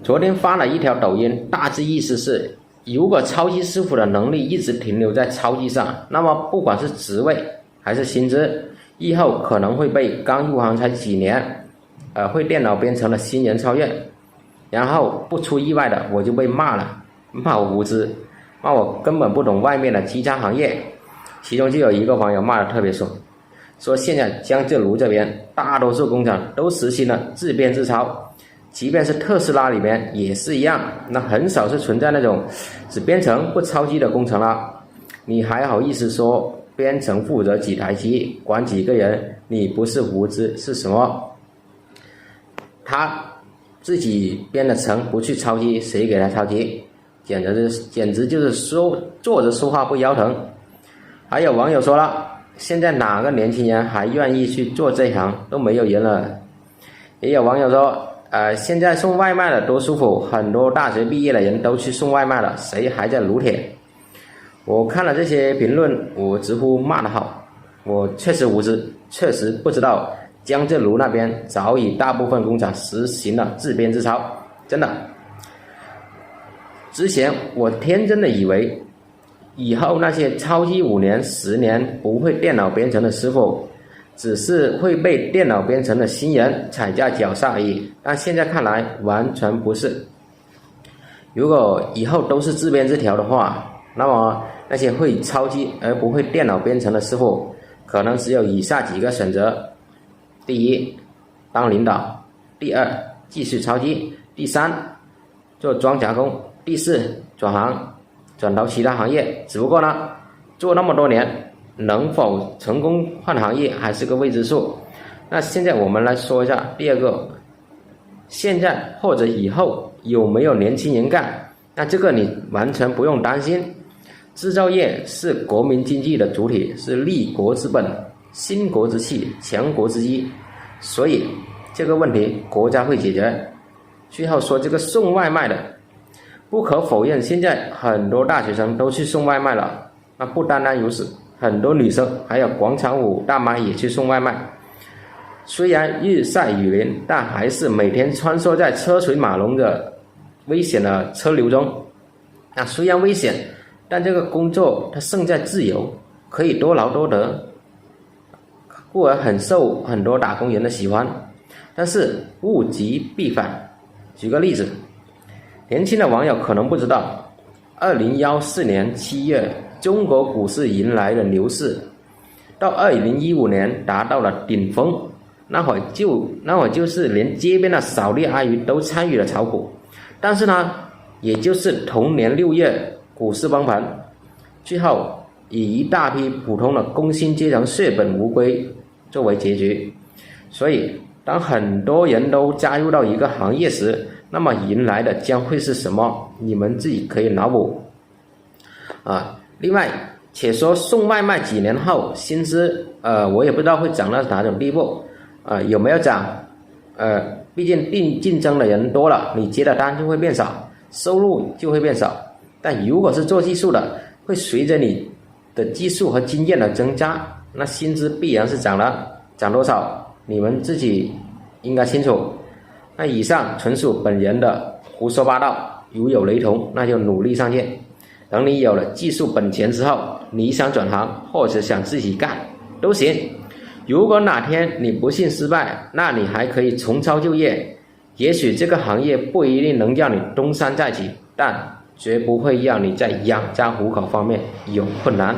昨天发了一条抖音，大致意思是，如果超级师傅的能力一直停留在超级上，那么不管是职位还是薪资，以后可能会被刚入行才几年，会电脑编程的新人超越。然后不出意外的，我就被骂了，骂我无知，骂我根本不懂外面的其他行业。其中就有一个网友骂得特别凶，说现在江浙沪这边大多数工厂都实行了自编自操。即便是特斯拉里面也是一样，那很少是存在那种只编程不操机的工程了。你还好意思说编程负责几台机，管几个人？你不是无知是什么？他自己编的程不去操机，谁给他操机？简直就是坐着说话不腰疼。还有网友说了，现在哪个年轻人还愿意去做这行，都没有人了。也有网友说，现在送外卖的多舒服，很多大学毕业的人都去送外卖了，谁还在撸铁？我看了这些评论，我直呼骂得好。我确实无知，确实不知道江浙沪那边早已大部分工厂实行了自编自操，真的。之前我天真的以为，以后那些超级5年、10年不会电脑编程的师傅，只是会被电脑编程的新人踩在脚下而已，但现在看来完全不是。如果以后都是自编自调的话，那么那些会操机而不会电脑编程的师傅，可能只有以下几个选择：第一，当领导；第二，继续操机；第三，做装甲工；第四，转行，转到其他行业。只不过呢，做那么多年，能否成功换行业还是个未知数。那现在我们来说一下第二个，现在或者以后有没有年轻人干？那这个你完全不用担心。制造业是国民经济的主体，是立国之本、兴国之器、强国之基，所以这个问题国家会解决。最后说这个送外卖的，不可否认，现在很多大学生都去送外卖了。那不单单如此，很多女生还有广场舞大妈也去送外卖。虽然日晒雨淋，但还是每天穿梭在车水马龙的危险的车流中。那虽然危险，但这个工作它胜在自由，可以多劳多得，故而很受很多打工人的喜欢。但是物极必反。举个例子，年轻的网友可能不知道，2014年7月，中国股市迎来了牛市，到2015年达到了顶峰。那会儿就是连街边的扫地阿姨都参与了炒股。但是呢，也就是同年6月，股市崩盘，最后以一大批普通的工薪阶层血本无归作为结局。所以当很多人都加入到一个行业时，那么迎来的将会是什么？你们自己可以脑补。另外且说送外卖几年后薪资我也不知道会涨到哪种地步，有没有涨？毕竟竞争的人多了，你接的单就会变少，收入就会变少。但如果是做技术的，会随着你的技术和经验的增加，那薪资必然是涨了，涨多少你们自己应该清楚。那以上纯属本人的胡说八道，如有雷同，那就努力上进。等你有了技术本钱之后，你想转行或者想自己干都行。如果哪天你不幸失败，那你还可以重操旧业。也许这个行业不一定能让你东山再起，但绝不会让你在养家糊口方面有困难。